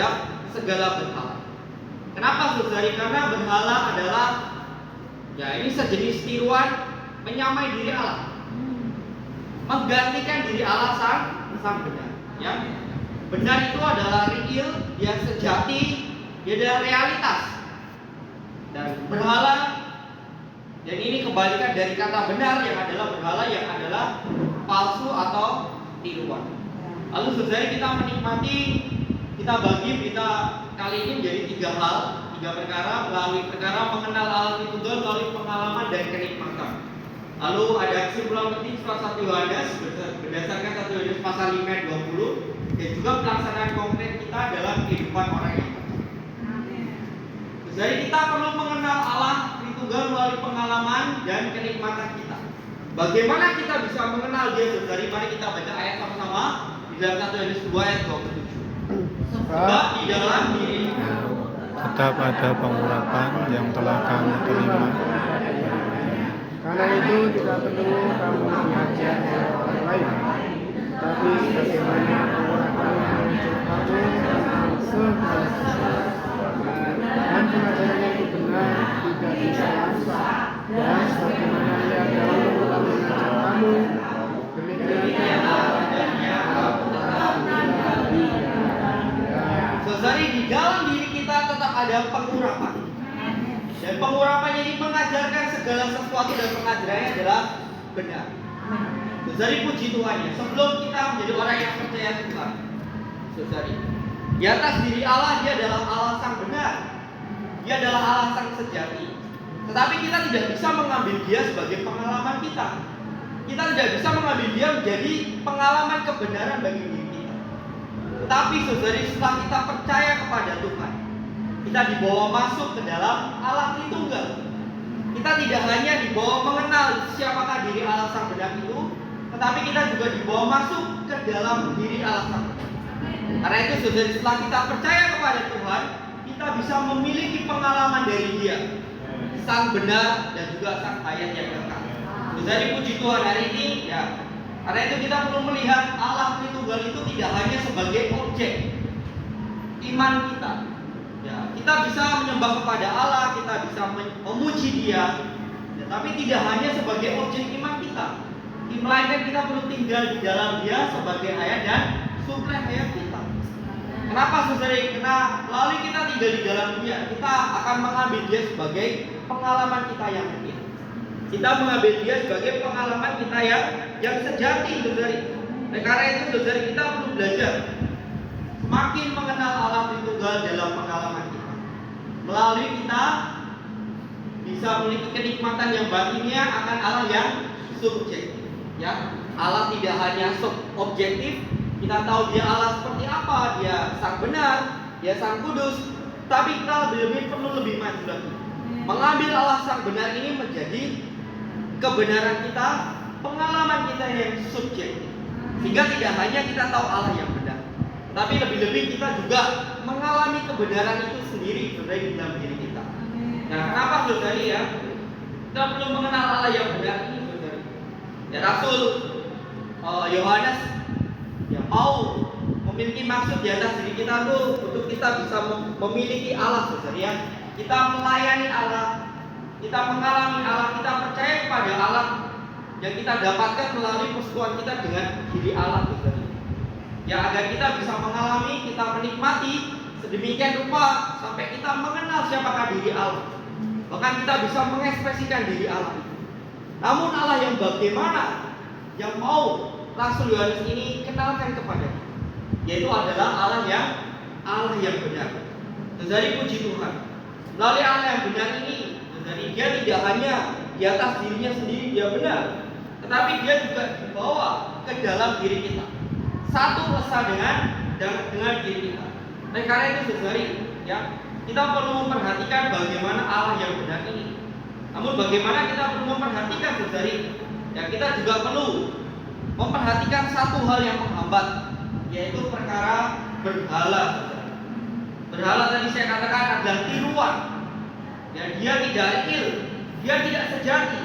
terhadap segala berhala. Kenapa saudari? Karena berhala adalah ini sejenis tiruan menyamai diri Allah, menggantikan diri Allah sang benar. Ya, benar itu adalah real, dia sejati, dia adalah realitas. Dan berhala, dan ini kebalikan dari kata benar yang adalah berhala, yang adalah palsu atau tiruan. Lalu saudari, kita menikmati, kita bagi berita kali ini menjadi tiga perkara, melalui perkara mengenal Allah Tritunggal, melalui pengalaman dan kenikmatan. Lalu ada kesimpulan penting setelah 1 Yohanes berdasarkan 1 Yohanes pasal 5 ayat 20, dan juga pelaksanaan konkret kita dalam kehidupan orang yang percaya. Jadi kita perlu mengenal Allah Tritunggal melalui pengalaman dan kenikmatan kita. Bagaimana kita bisa mengenal Dia, saudari? Mari kita baca ayat sama-sama di dalam 1 Yohanes 2 ayat 27. Sebab di dalam diri tetap ada pengurapan yang telah kamu terima. Karena itu tidak perlu kamu diajar oleh orang lain, tapi sebagaimana pengurapan yang menuntut kamu seharusnya. Dan pengajaran yang benar tidak disalah, dan sebagaimana Ia dahulu telah mengajar kamu, demikian saudari, di dalam diri kita tetap ada pengurapan. Dan pengurapan ini mengajarkan segala sesuatu, dan pengajarannya adalah benar. Saudari, puji Tuhan ya. Sebelum kita menjadi orang yang percaya Tuhan, saudari, di atas diri Allah, Dia adalah Allah sang benar. Dia adalah Allah sang sejati. Tetapi kita tidak bisa mengambil Dia sebagai pengalaman kita. Kita tidak bisa mengambil Dia menjadi pengalaman kebenaran bagi diri kita. Tetapi saudari, setelah kita percaya kepada Tuhan, kita dibawa masuk ke dalam Allah Tritunggal. Kita tidak hanya dibawa mengenal siapakah diri Allah sang benar itu, tetapi kita juga dibawa masuk ke dalam diri Allah sang benar. Karena itu saudari, setelah kita percaya kepada Tuhan, kita bisa memiliki pengalaman dari Dia, sang benar dan juga sang hayat yang kekal. Saudari, puji Tuhan hari ini ya. Karena itu kita perlu melihat Allah Tritunggal itu tidak hanya sebagai objek iman kita. Ya, kita bisa menyembah kepada Allah, kita bisa memuji Dia, tetapi tidak hanya sebagai objek iman kita. Melainkan kita perlu tinggal di dalam Dia sebagai hayat dan suplai hayat kita. Kenapa saudari? Karena melalui kita tinggal di dalam Dia, kita akan mengambil Dia sebagai pengalaman kita yang real. Kita mengambil Dia sebagai pengalaman kita yang sejati, saudari. Oleh karena itu saudari, kita perlu belajar semakin mengenal Allah Tritunggal dalam pengalaman kita. Melalui kita bisa memiliki kenikmatan yang batinnya akan Allah yang subjektif. Ya, Allah tidak hanya objektif. Kita tahu Dia Allah seperti apa, Dia sang benar, Dia sang kudus. Tapi kita perlu lebih maju lagi, mengambil Allah sang benar ini menjadi kebenaran kita, pengalaman kita yang subjektif. Sehingga tidak hanya kita tahu Allah yang benar, tapi lebih-lebih kita juga mengalami kebenaran itu sendiri di dalam diri kita. Nah, kenapa saudari ya? Kita perlu mengenal Allah yang benar ini, saudari. Ya, Rasul Yohanes ya mau memiliki maksud di atas diri kita tuh untuk kita bisa memiliki Allah, saudari ya. Kita melayani Allah, kita mengalami Allah, kita percaya kepada Allah yang kita dapatkan melalui persekutuan kita dengan diri Allah, saudari. Ya, agar kita bisa mengalami, kita menikmati sedemikian rupa sampai kita mengenal siapakah diri Allah. Bahkan kita bisa mengekspresikan diri Allah itu. Namun Allah yang bagaimana yang mau Rasul Yohanes ini kenalkan kepada kita, yaitu adalah Allah yang benar. Saudari, puji Tuhan. Melalui Allah yang benar ini, saudari, Dia tidak hanya di atas dirinya sendiri Dia benar, tetapi Dia juga dibawa ke dalam diri kita. Satu rasa dengan diri kita. Oleh karena itu saudari, ya, kita perlu memperhatikan bagaimana Allah yang benar ini. Namun bagaimana kita perlu memperhatikan saudari, ya, kita juga perlu memperhatikan satu hal yang menghambat, yaitu perkara berhala, saudari. Berhala tadi saya katakan adalah tiruan. Ya, dia tidak real, dia tidak sejati,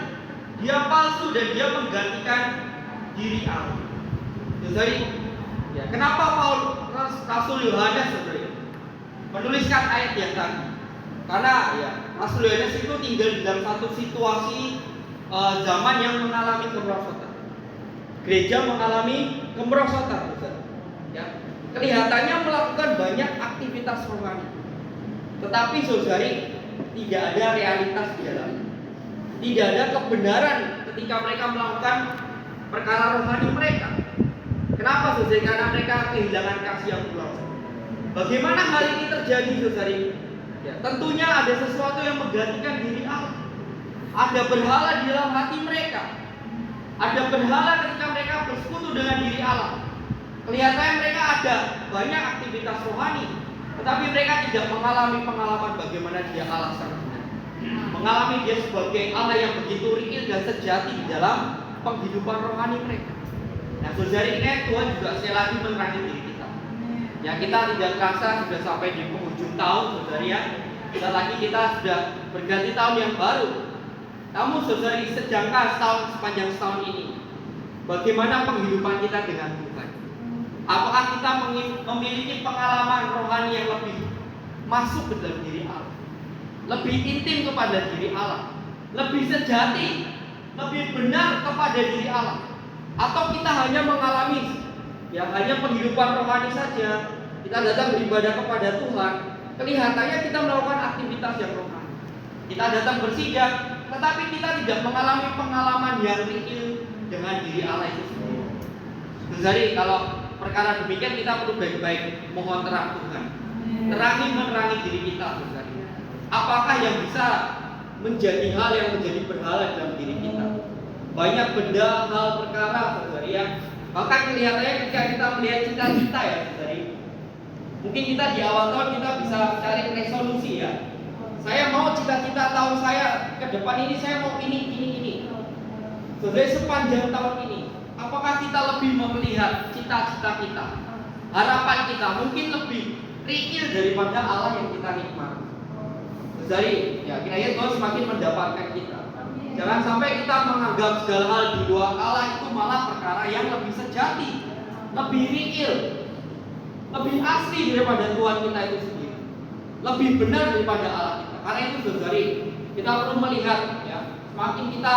dia palsu dan dia menggantikan diri Allah. Saudari, ya, kenapa Rasul Yohanes, saudari, menuliskan ayat yang tadi. Karena ya Rasul Yohanes itu tinggal di dalam satu situasi zaman yang mengalami kemerosotan. Gereja mengalami kemerosotan, ya. Kelihatannya melakukan banyak aktivitas rohani, tetapi saudari tidak ada realitas di dalamnya. Tidak ada kebenaran ketika mereka melakukan perkara rohani mereka. Kenapa saudari? Karena mereka kehilangan kasih yang pulau. Bagaimana hal ini terjadi saudari? Ya, tentunya ada sesuatu yang menggantikan diri Allah. Ada berhala di dalam hati mereka. Ada berhala ketika mereka bersekutu dengan diri Allah. Kelihatannya mereka ada banyak aktivitas rohani, tetapi mereka tidak mengalami pengalaman bagaimana dia Allah sangat benar. Mengalami dia sebagai Allah yang begitu real dan sejati di dalam penghidupan rohani mereka. Nah, saudari ini Tuhan juga sekali lagi menerangi diri kita. Ya, kita tidak terasa sudah sampai di penghujung tahun, saudari ya. Kita lagi kita sudah berganti tahun yang baru. Namun saudari, sepanjang setahun ini, bagaimana penghidupan kita dengan Tuhan? Apakah kita memiliki pengalaman rohani yang lebih masuk ke dalam diri Allah, lebih intim kepada diri Allah, lebih sejati, lebih benar kepada diri Allah? Atau kita hanya mengalami hanya penghidupan rohani saja? Kita datang beribadah kepada Tuhan, kelihatannya kita melakukan aktivitas yang rohani. Kita datang bersidang, tetapi kita tidak mengalami pengalaman yang real dengan diri Allah itu sendiri. Jadi kalau perkara demikian kita perlu baik-baik mohon terang Tuhan. Menerangi diri kita, saudari. Apakah yang bisa menjadi hal yang menjadi berhala dalam diri kita? Banyak benda, hal, perkara, saudari ya. Bahkan kelihatannya ketika kita melihat cita-cita ya, saudari. Mungkin kita di awal tahun kita bisa cari resolusi ya. Saya mau cita-cita tahun saya ke depan ini, saya mau ini. Saudari, sepanjang tahun ini, apakah kita lebih melihat cita-cita kita, harapan kita mungkin lebih real daripada Allah yang kita nikmati? Saudari, ya kiranya Tuhan semakin mendapatkan kita. Jangan sampai kita menganggap segala hal di luar Allah itu malah perkara yang lebih sejati, lebih real, lebih asli daripada Tuhan kita itu sendiri, lebih benar daripada Allah kita. Karena itu saudari, kita perlu melihat ya, semakin kita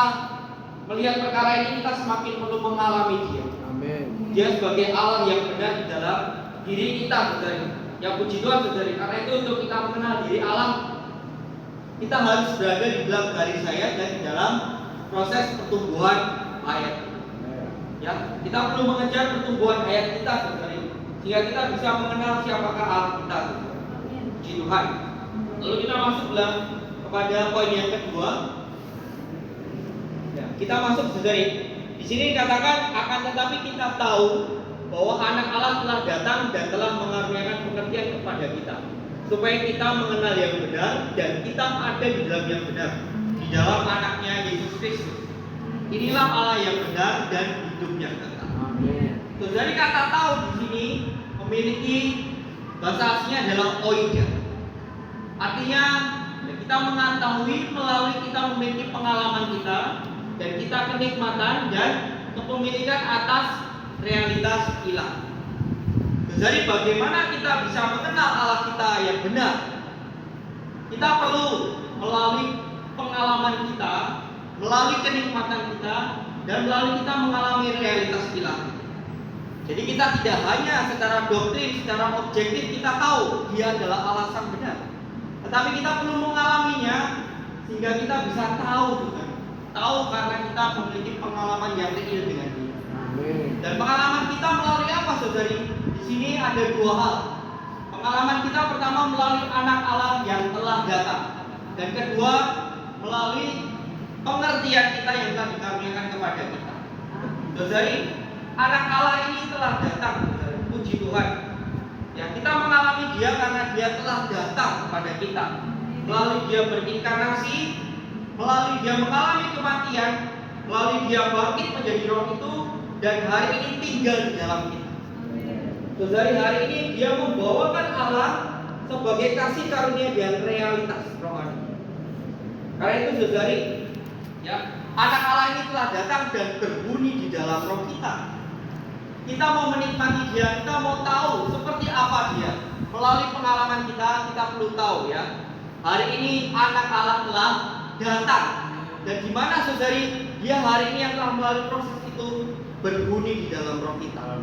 melihat perkara ini, kita semakin perlu mengalami Dia. Amin. Dia sebagai Allah yang benar di dalam diri kita, saudari. Ya puji Tuhan, saudari. Karena itu untuk kita mengenal diri Allah, kita harus berada di dalam garis sayap dan di dalam proses pertumbuhan ayat. Ya, kita perlu mengejar pertumbuhan ayat kita, saudari, sehingga kita bisa mengenal siapakah Allah kita. Puji Tuhan. Lalu kita masuk kepada poin yang kedua. Ya, kita masuk saudari. Di sini dikatakan akan tetapi kita tahu bahwa anak Allah telah datang dan telah mengaruniakan pengertian kepada kita, supaya kita mengenal yang benar dan kita ada di dalam yang benar, di dalam anaknya Yesus Kristus. Inilah Allah yang benar dan hidup yang kekal. Amin. Saudari, kata tahu di sini memiliki bahasa aslinya adalah oida. Artinya ya, kita mengetahui melalui kita memiliki pengalaman kita dan kita kenikmatan dan kepemilikan atas realitas ilahi. Jadi bagaimana kita bisa mengenal Allah kita yang benar? Kita perlu melalui pengalaman kita, melalui kenikmatan kita, dan melalui kita mengalami realitas ilahi. Jadi kita tidak hanya secara doktrin, secara objektif kita tahu Dia adalah Allah yang benar, tetapi kita perlu mengalaminya sehingga kita bisa tahu Tuhan. Tahu karena kita memiliki pengalaman yang real dengan Dia. Amin. Dan pengalaman kita melalui apa, saudari? Di sini ada dua hal. Pengalaman kita pertama melalui anak Allah yang telah datang, dan kedua melalui pengertian kita yang telah dikaruniakan kepada kita. Saudari, anak Allah ini telah datang, saudari. Puji Tuhan. Ya, kita mengalami Dia karena Dia telah datang kepada kita. Melalui Dia berinkarnasi, melalui Dia mengalami kematian, melalui Dia bangkit menjadi roh itu, dan hari ini tinggal di dalam kita. Saudari, hari ini Dia membawakan Allah sebagai kasih karunia dan realitas rohani. Karena itu saudari, ya, anak Allah ini telah datang dan berbunyi di dalam roh kita. Kita mau menikmati Dia, kita mau tahu seperti apa Dia. Melalui pengalaman kita kita perlu tahu ya. Hari ini anak Allah telah datang. Dan di mana saudari, dia hari ini yang telah melalui proses itu berbunyi di dalam roh kita.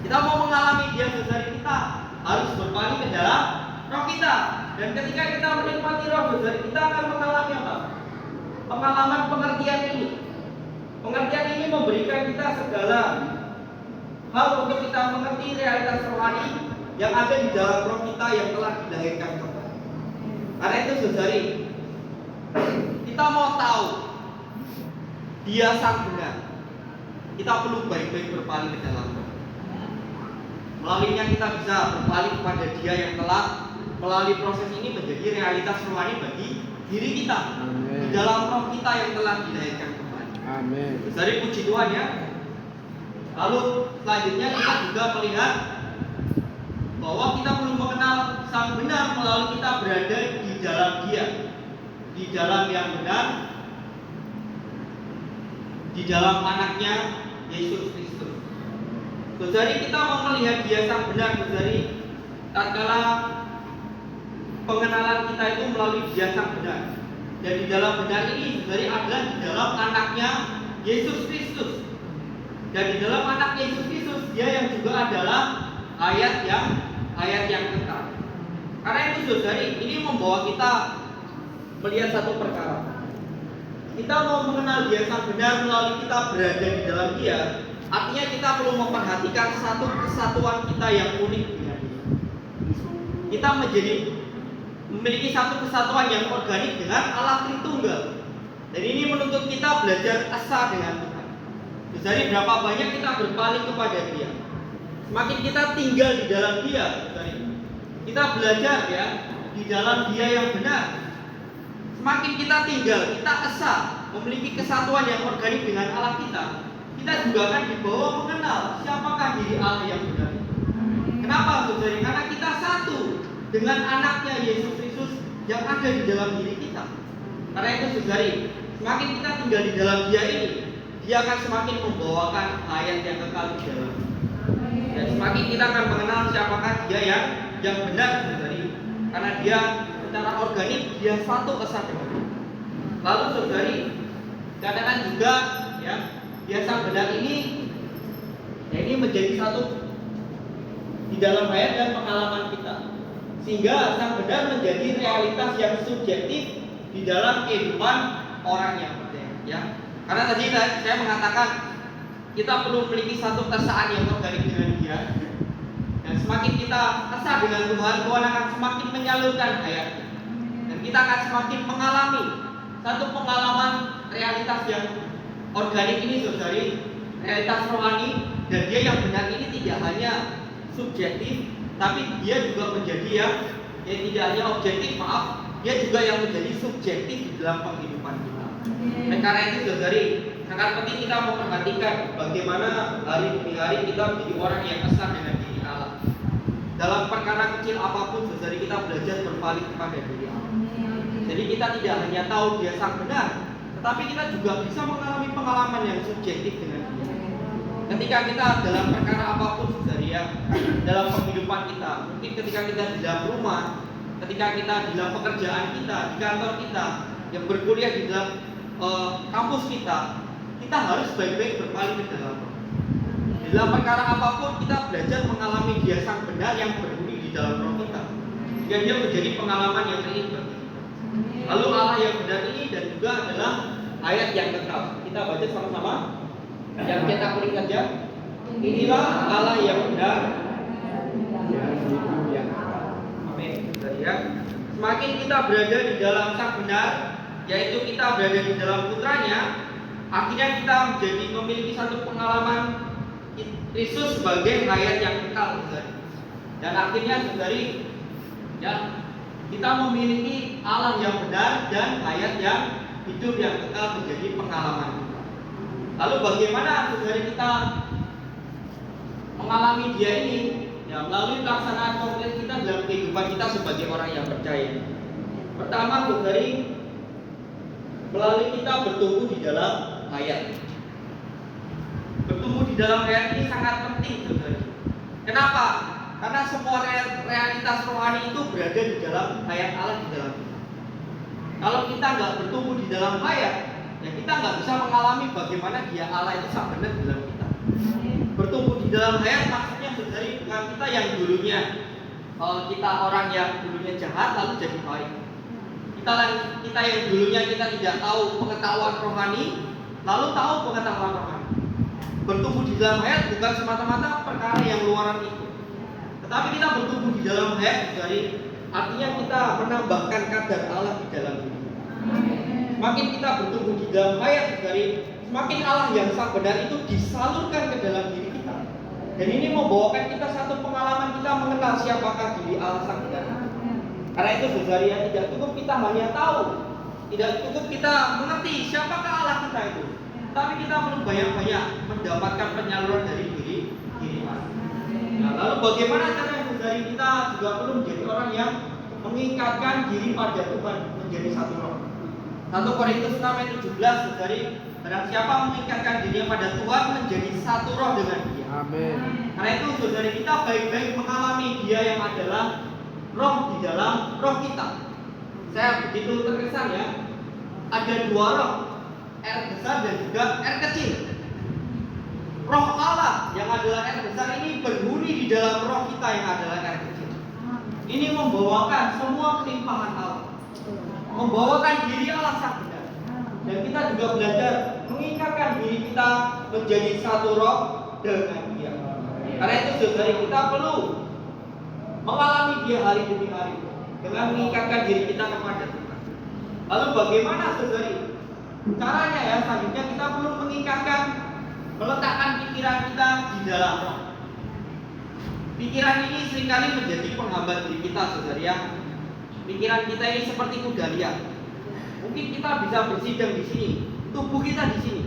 Kita mau mengalami dia saudari, kita harus berpaling ke dalam roh kita. Dan ketika kita menikmati roh saudari, kita akan mengalami apa? Pengalaman pengertian ini. Pengertian ini memberikan kita segala hal untuk kita mengerti realitas rohani yang ada di dalam roh kita yang telah dilahirkan kembali. Karena itu saudari, kita mau tahu dia sang benar, kita perlu baik-baik berpaling ke dalam roh. Melaluinya kita bisa berpaling kepada dia yang telah melalui proses ini menjadi realitas rohani bagi diri kita. Di dalam roh kita yang telah dilahirkan kembali. Amin. Saudari, puji Tuhan ya. Lalu selanjutnya kita juga melihat bahwa kita perlu mengenal sang benar melalui kita berada di dalam dia, di dalam yang benar, di dalam anaknya Yesus Kristus. Saudari, kita mau melihat dia sang benar saudari, tatkala pengenalan kita itu melalui dia sang benar. Dan di dalam benar ini saudari adalah di dalam anaknya Yesus Kristus. Dan di dalam anak Yesus Kristus dia yang juga adalah ayat yang kekal. Karena itu saudari, ini membawa kita melihat satu perkara. Kita mau mengenal dia sang benar melalui kita berada di dalam dia. Artinya kita perlu memperhatikan satu kesatuan kita yang unik dengan dia. Kita memiliki satu kesatuan yang organik dengan Allah Tritunggal. Dan ini menuntut kita belajar asa dengan Tuhan. Jadi berapa banyak kita berpaling kepada dia. Semakin kita tinggal di dalam dia, kita belajar ya di dalam dia yang benar. Semakin kita tinggal, kita esa, memiliki kesatuan yang organik dengan Allah kita. Kita juga akan dibawa mengenal siapakah diri Allah yang benar. Kenapa saudari? Karena kita satu dengan anaknya Yesus Kristus yang ada di dalam diri kita. Karena itu saudari, semakin kita tinggal di dalam dia ini, dia akan semakin membawakan ayat yang kekal di dalam. Dan semakin kita akan mengenal siapakah dia yang benar saudari. Karena dia secara organik dia satu esa dengan dia. Lalu saudari, katakan juga ya, dia sang benar ini menjadi satu di dalam ayat dan pengalaman kita. Sehingga sang benar menjadi realitas yang subjektif di dalam kehidupan orang yang percaya ya. Karena tadi saya mengatakan kita perlu memiliki satu kesaan yang organik dengan dia. Dan semakin kita esa dengan Tuhan, Tuhan akan semakin menyalurkan ayatnya. Dan kita akan semakin mengalami satu pengalaman realitas yang organik ini saudari, realitas rohani. Dan dia yang benar ini tidak hanya subjektif, tapi dia juga menjadi yang tidak hanya objektif, dia juga yang menjadi subjektif di dalam penghidupan kita. Dan karena itu saudari, sangat penting kita memperhatikan bagaimana hari demi hari kita menjadi orang yang esa dengan diri Allah. Dalam perkara kecil apapun saudari, kita belajar berpaling kepada diri Allah. Jadi kita tidak hanya tahu dia sang benar, tetapi kita juga bisa mengalami pengalaman yang subjektif dengan dia. Ketika kita dalam perkara apapun saudari ya, dalam penghidupan kita, mungkin ketika kita di dalam rumah, ketika kita di dalam pekerjaan kita, di kantor kita, yang berkuliah di dalam kampus kita harus baik-baik berpaling ke dalam roh. Di dalam perkara apapun kita belajar mengalami dia sang benar yang berbunyi di dalam roh kita, sehingga dia menjadi pengalaman yang real bagi kita. Lalu Allah yang benar ini dan juga adalah ayat yang kekal. Kita baca sama-sama. Yang kita kulik saja. Inilah Allah yang benar. Amin. Ya. Semakin kita berada di dalam sang benar, yaitu kita berada di dalam putranya, akhirnya kita menjadi memiliki satu pengalaman Kristus sebagai ayat yang kekal, saudari. Dan akhirnya saudari, ya, kita memiliki Allah yang benar dan ayat yang hidup yang kekal menjadi pengalaman kita. Lalu bagaimana saudari kita mengalami dia ini? Ya, melalui pelaksanaan konkret kita dalam kehidupan kita sebagai orang yang percaya. Pertama, saudari, melalui kita bertumbuh di dalam ayat. Bertumbuh di dalam ayat ini sangat penting, saudari. Kenapa? Karena semua realitas rohani itu berada di dalam hayat Allah di dalam kita. Kalau kita nggak bertumbuh di dalam hayat, ya kita nggak bisa mengalami bagaimana dia Allah itu sangat benar di dalam kita. Bertumbuh di dalam hayat maksudnya dari bukan kita yang dulunya kita orang yang dulunya jahat lalu jadi baik. Kita yang dulunya kita tidak tahu pengetahuan rohani lalu tahu pengetahuan rohani. Bertumbuh di dalam hayat bukan semata-mata perkara yang luaran itu, tetapi kita bertumbuh di dalam hayat dari artinya kita menambahkan kadar Allah di dalam diri. Semakin kita bertumbuh di dalam hayat dari semakin Allah yang sang benar itu disalurkan ke dalam diri kita. Dan ini membawakan kita satu pengalaman kita mengenal siapakah diri Allah sang benar. Karena itu saudara ya, tidak cukup kita hanya tahu, tidak cukup kita mengerti siapakah Allah kita itu, tapi kita perlu banyak-banyak mendapatkan penyaluran dari diri Allah. Nah, lalu bagaimana caranya saudari kita juga perlu menjadi orang yang mengikatkan diri pada Tuhan menjadi satu roh. 1 Korintus 6 ayat 17 saudari, barang siapa mengikatkan dirinya pada Tuhan menjadi satu roh dengan Dia. Amin. Karena itu saudari kita baik-baik mengalami Dia yang adalah roh di dalam roh kita. Saya begitu terkesan ya, ada dua roh, R besar dan juga R kecil. Roh Allah yang adalah R besar ini berhuni di dalam roh kita yang adalah R kecil. Ini membawakan semua kelimpahan Allah, membawakan diri Allah sang benar. Dan kita juga belajar mengikatkan diri kita menjadi satu roh dengan Dia. Karena itu saudari kita perlu mengalami Dia hari demi hari dengan mengikatkan diri kita kepada Tuhan. Lalu bagaimana saudari? Caranya ya, selanjutnya kita perlu mengikatkan, meletakkan pikiran kita di dalam roh. Pikiran ini seringkali menjadi penghambat diri kita saudari ya. Pikiran kita ini seperti kuda liar. Mungkin kita bisa bersidang di sini, tubuh kita di sini,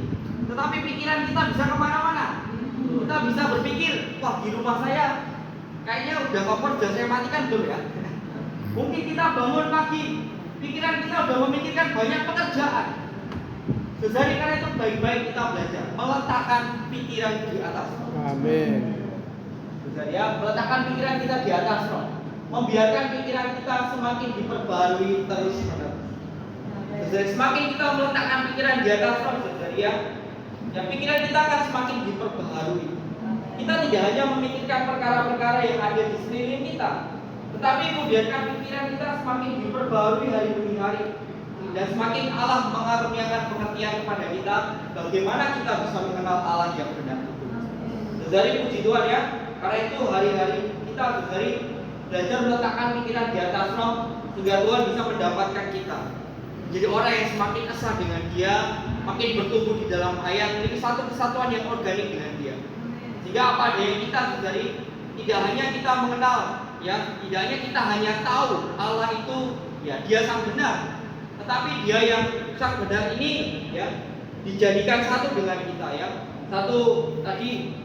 tetapi pikiran kita bisa kemana-mana. Kita bisa berpikir, wah di rumah saya kayaknya udah kompor, sudah saya matikan belum ya? Mungkin kita bangun pagi, pikiran kita udah memikirkan banyak pekerjaan. Saudari, karena itu baik-baik kita belajar meletakkan pikiran di atas roh. Amin. Saudari ya, meletakkan pikiran kita di atas roh, membiarkan pikiran kita semakin diperbarui terus menerus. Saudari, semakin kita meletakkan pikiran di atas roh, saudari ya, pikiran kita akan semakin diperbaharui. Kita tidak hanya memikirkan perkara-perkara yang ada di sekeliling kita, tetapi membiarkan pikiran kita semakin diperbarui hari demi hari. Dan semakin Allah mengaruniakan pengertian kepada kita, bagaimana kita bisa mengenal Allah yang benar itu. Saudari, puji Tuhan ya, karena itu hari-hari kita saudari belajar meletakkan pikiran di atas roh, sehingga Tuhan bisa mendapatkan kita jadi orang yang semakin esah dengan Dia, makin bertumbuh di dalam hayat, memiliki satu kesatuan yang organik dengan Dia. Sehingga apa adanya kita saudari, tidak hanya kita mengenal ya, tidak hanya kita hanya tahu Allah itu ya Dia sang benar, tetapi Dia yang sang benar ini ya dijadikan satu dengan kita ya. Satu tadi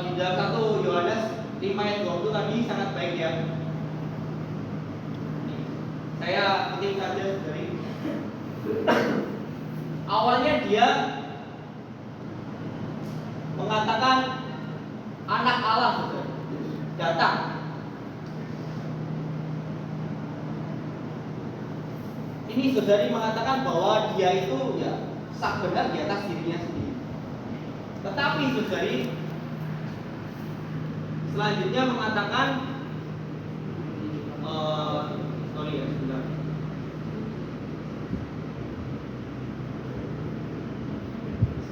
di dalam 1 Yohanes 5 ayat 20 tadi sangat baik ya. Saya kutip saja dari awalnya dia mengatakan anak Allah datang. Ini saudari mengatakan bahwa dia itu ya sak benar di atas dirinya sendiri. Tetapi saudari selanjutnya mengatakan sorry ya sebentar.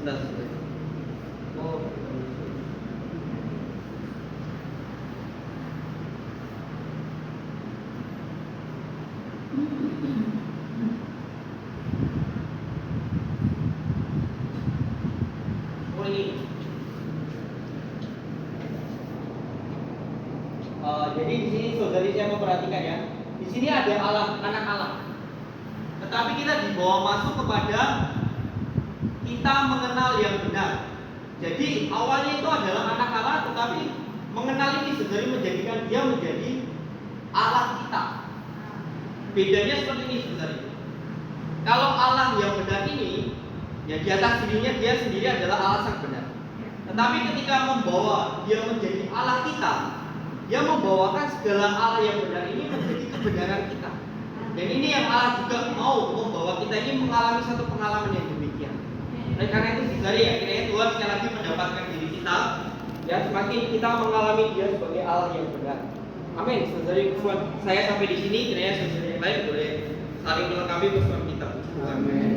Sebentar. Jadi di sini saudari saya memperhatikan ya. Di sini ada Allah, anak Allah. Tetapi kita dibawa masuk kepada kita mengenal yang benar. Jadi awalnya itu adalah anak Allah, tetapi mengenal ini saudari menjadikan dia menjadi Allah kita. Bedanya seperti ini saudari. Kalau Allah yang benar ini, ya di atas dirinya dia sendiri adalah Allah yang benar. Tetapi ketika membawa dia menjadi Allah kita, yang membawakan segala Allah yang benar ini menjadi kebenaran kita. Dan ini yang Allah juga mau membawa kita ini mengalami satu pengalaman yang demikian. Oleh karena itu saudari ya, kiranya Tuhan sekali lagi mendapatkan diri kita, ya semakin kita mengalami Dia sebagai Allah yang benar. Amin. Saudari, saya sampai di sini, kiranya saudari yang lain boleh saling melengkapi pesan kita. Amin.